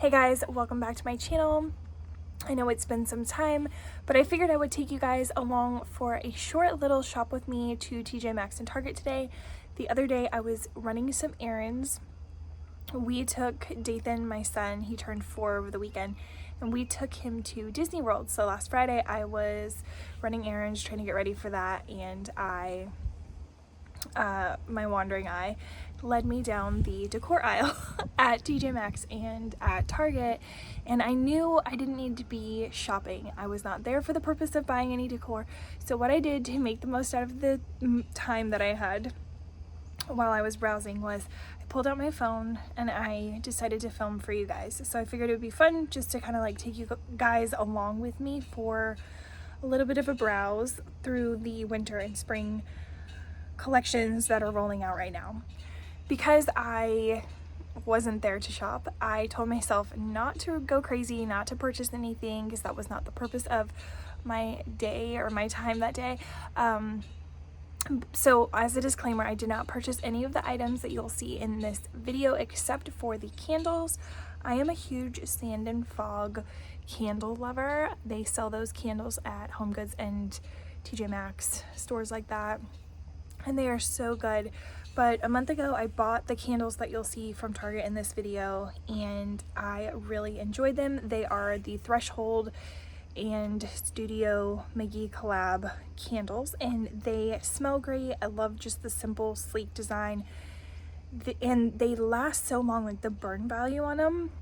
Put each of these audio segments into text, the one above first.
Hey guys, welcome back to my channel. I know it's been some time, but I figured I would take you guys along for a short little shop with me to TJMaxx and Target today. The other day I was running some errands. We took Dathan, my son, he turned 4 over the weekend, and we took him to Disney World. So last Friday I was running errands, trying to get ready for that, and my wandering eye led me down the decor aisle at TJMaxx and at Target, and I knew I didn't need to be shopping. I was not there for the purpose of buying any decor. So what I did to make the most out of the time that I had while I was browsing was I pulled out my phone and I decided to film for you guys. So I figured it would be fun just to kind of like take you guys along with me for a little bit of a browse through the winter and spring collections that are rolling out right now. Because I wasn't there to shop, I told myself not to go crazy, not to purchase anything, because that was not the purpose of my day or my time that day. So as a disclaimer, I did not purchase any of the items that you'll see in this video except for the candles. I am a huge sand and fog candle lover. They sell those candles at HomeGoods and TJMaxx, stores like that, and they are so good. But a month ago I bought the candles that you'll see from Target in this video, and I really enjoyed them. They are the Threshold and Studio McGee collab candles, and they smell great. I love just the simple, sleek design, and they last so long. Like the burn value on them,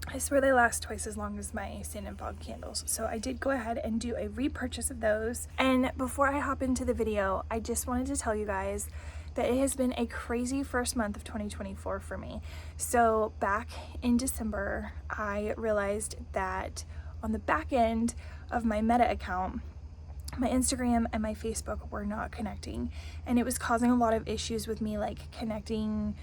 I swear they last twice as long as my sand and fog candles. So I did go ahead and do a repurchase of those. And before I hop into the video, I just wanted to tell you guys that it has been a crazy first month of 2024 for me. So back in December, I realized that on the back end of my Meta account, my Instagram and my Facebook were not connecting, and it was causing a lot of issues with me, like connecting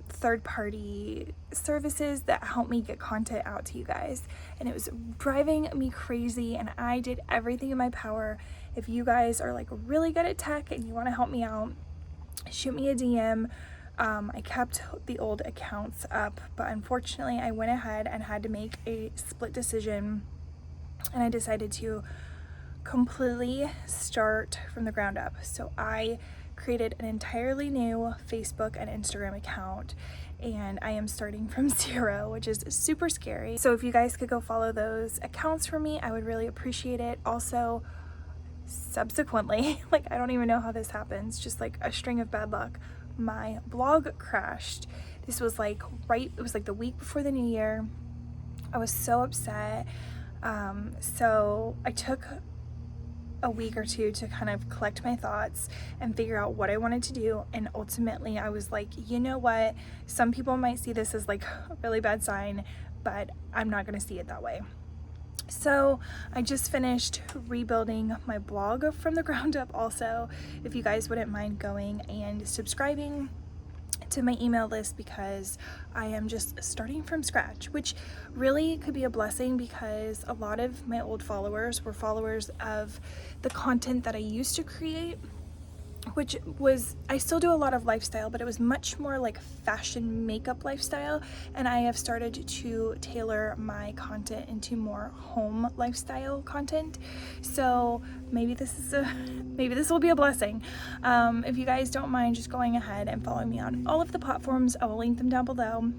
third-party services that help me get content out to you guys, and it was driving me crazy. And I did everything in my power. If you guys are like really good at tech and you want to help me out, shoot me a DM. I kept the old accounts up, but unfortunately I went ahead and had to make a split decision, and I decided to completely start from the ground up. So I created an entirely new Facebook and Instagram account, and I am starting from zero, which is super scary. So if you guys could go follow those accounts for me, I would really appreciate it. Also, subsequently, like I don't even know how this happens, just like a string of bad luck, my blog crashed. This was like it was like the week before the new year. I was so upset. So I took a week or two to kind of collect my thoughts and figure out what I wanted to do, and ultimately I was like, you know what, some people might see this as like a really bad sign, but I'm not going to see it that way. So I just finished rebuilding my blog from the ground up. Also, if you guys wouldn't mind going and subscribing to my email list, because I am just starting from scratch, which really could be a blessing, because a lot of my old followers were followers of the content that I used to create, which was, I still do a lot of lifestyle, but it was much more like fashion makeup lifestyle, and I have started to tailor my content into more home lifestyle content. So maybe this will be a blessing. If you guys don't mind just going ahead and following me on all of the platforms, I will link them down below.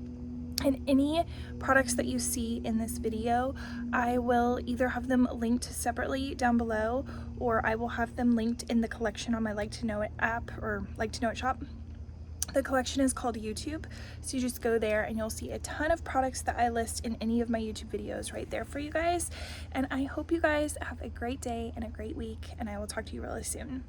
And any products that you see in this video, I will either have them linked separately down below, or I will have them linked in the collection on my Like to Know It app or Like to Know It shop. The collection is called YouTube, so you just go there and you'll see a ton of products that I list in any of my YouTube videos right there for you guys. And I hope you guys have a great day and a great week, and I will talk to you really soon.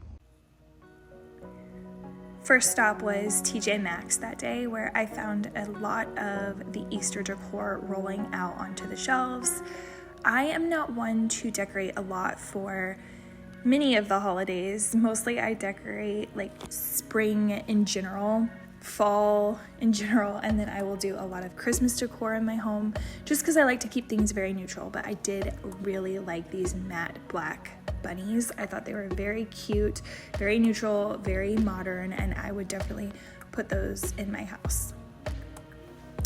First stop was TJMaxx that day, where I found a lot of the Easter decor rolling out onto the shelves. I am not one to decorate a lot for many of the holidays. Mostly I decorate like spring in general, fall in general, and then I will do a lot of Christmas decor in my home just because I like to keep things very neutral. But I did really like these matte black bunnies. I thought they were very cute, very neutral, very modern, and I would definitely put those in my house.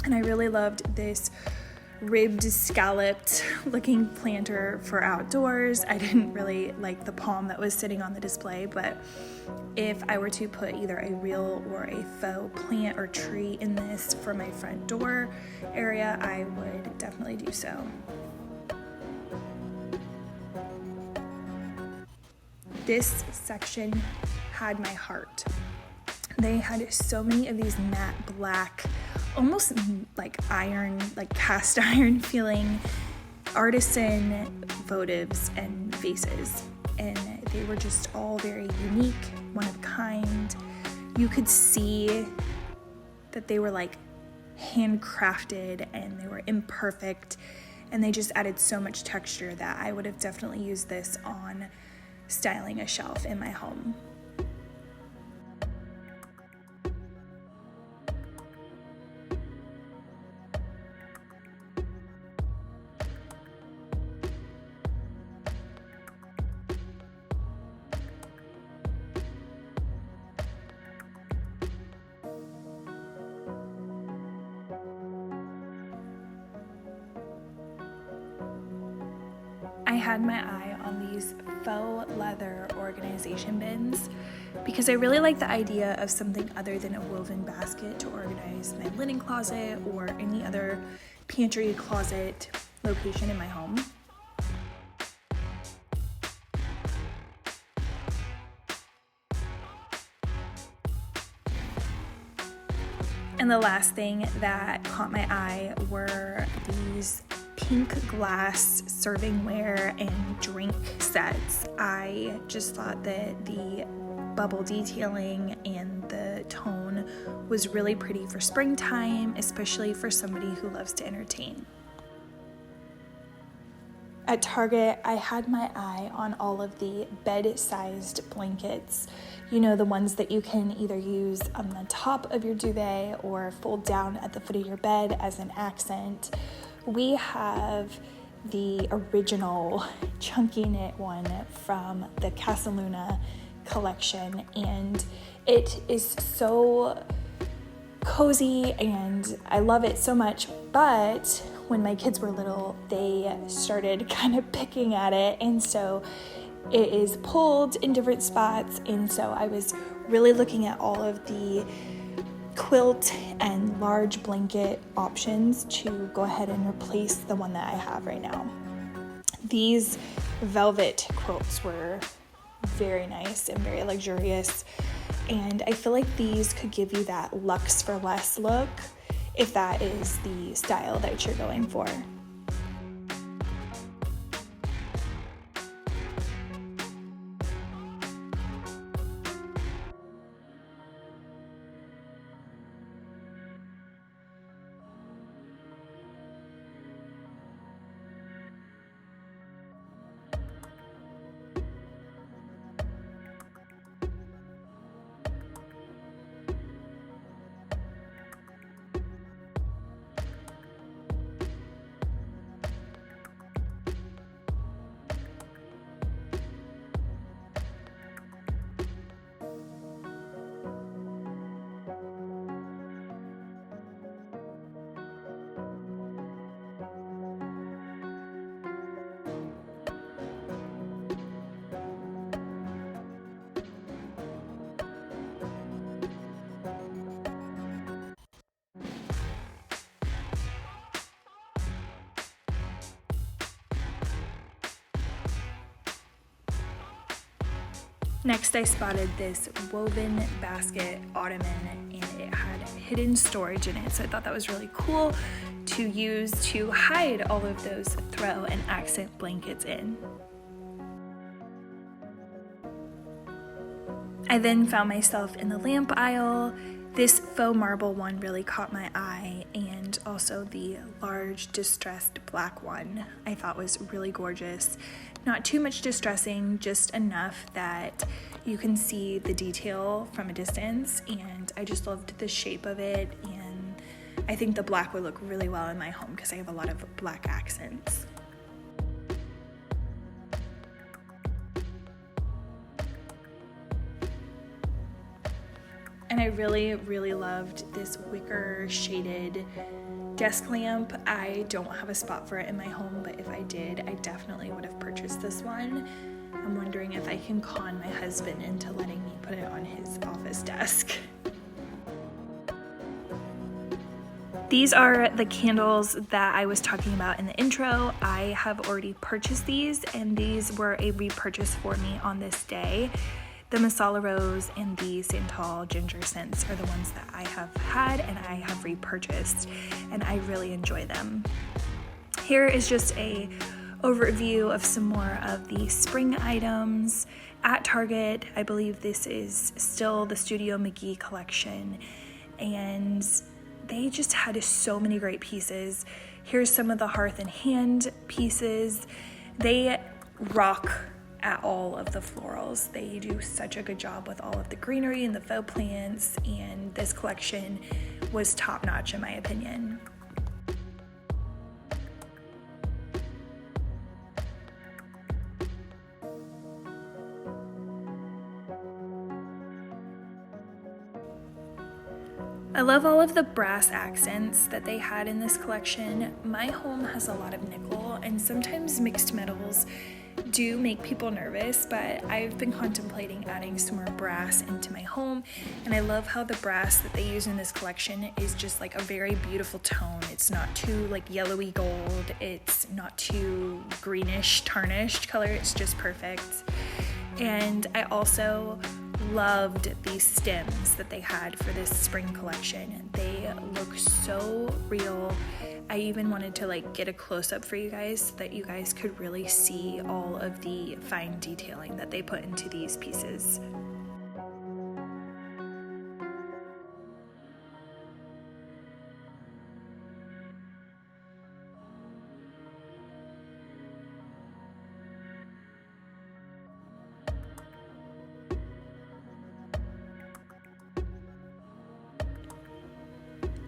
And I really loved this ribbed, scalloped looking planter for outdoors. I didn't really like the palm that was sitting on the display, but if I were to put either a real or a faux plant or tree in this for my front door area, I would definitely do so. This section had my heart. They had so many of these matte black, almost like iron, like cast iron feeling artisan votives and vases. And they were just all very unique, one of a kind. You could see that they were like handcrafted and they were imperfect, and they just added so much texture that I would have definitely used this on styling a shelf in my home. I had my eye on these faux leather organization bins because I really like the idea of something other than a woven basket to organize my linen closet or any other pantry closet location in my home. And the last thing that caught my eye were these pink glass servingware and drink sets. I just thought that the bubble detailing and the tone was really pretty for springtime, especially for somebody who loves to entertain. At Target, I had my eye on all of the bed-sized blankets. You know, the ones that you can either use on the top of your duvet or fold down at the foot of your bed as an accent. We have the original chunky knit one from the Casaluna collection, and it is so cozy and I love it so much. But when my kids were little, they started kind of picking at it, and so it is pulled in different spots. And so I was really looking at all of the quilt and large blanket options to go ahead and replace the one that I have right now. These velvet quilts were very nice and very luxurious, and I feel like these could give you that luxe for less look if that is the style that you're going for. Next, I spotted this woven basket ottoman, and it had hidden storage in it, so I thought that was really cool to use to hide all of those throw and accent blankets in. I then found myself in the lamp aisle. This faux marble one really caught my eye, and also the large distressed black one I thought was really gorgeous. Not too much distressing, just enough that you can see the detail from a distance, and I just loved the shape of it, and I think the black would look really well in my home because I have a lot of black accents. And I really, really loved this wicker shaded desk lamp. I don't have a spot for it in my home, but if I did, I definitely would have purchased this one. I'm wondering if I can con my husband into letting me put it on his office desk. These are the candles that I was talking about in the intro. I have already purchased these, and these were a repurchase for me on this day. The Masala Rose and the Santal Ginger scents are the ones that I have had and I have repurchased, and I really enjoy them. Here is just a overview of some more of the spring items at Target. I believe this is still the Studio McGee collection, and they just had so many great pieces. Here's some of the Hearth and Hand pieces. They rock at all of the florals. They do such a good job with all of the greenery and the faux plants, and this collection was top notch in my opinion. I love all of the brass accents that they had in this collection. My home has a lot of nickel, and sometimes mixed metals do make people nervous, but I've been contemplating adding some more brass into my home, and I love how the brass that they use in this collection is just like a very beautiful tone. It's not too like yellowy gold, it's not too greenish tarnished color, it's just perfect. And I also loved these stems that they had for this spring collection. They look so real. I even wanted to like get a close-up for you guys so that you guys could really see all of the fine detailing that they put into these pieces.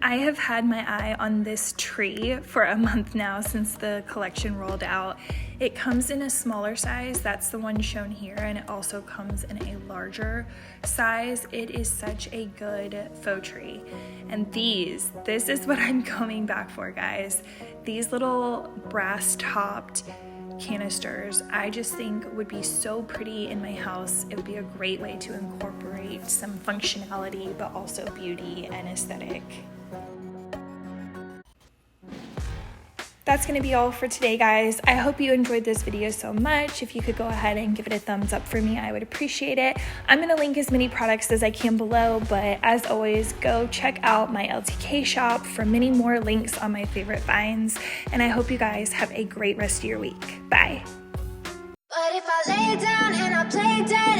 I have had my eye on this tree for a month now since the collection rolled out. It comes in a smaller size, that's the one shown here, and it also comes in a larger size. It is such a good faux tree. And this is what I'm coming back for, guys. These little brass topped canisters, I just think would be so pretty in my house. It would be a great way to incorporate some functionality, but also beauty and aesthetic. That's going to be all for today, guys. I hope you enjoyed this video so much. If you could go ahead and give it a thumbs up for me, I would appreciate it. I'm going to link as many products as I can below, but as always, go check out my LTK shop for many more links on my favorite finds, and I hope you guys have a great rest of your week. Bye. But if I lay down and I play dead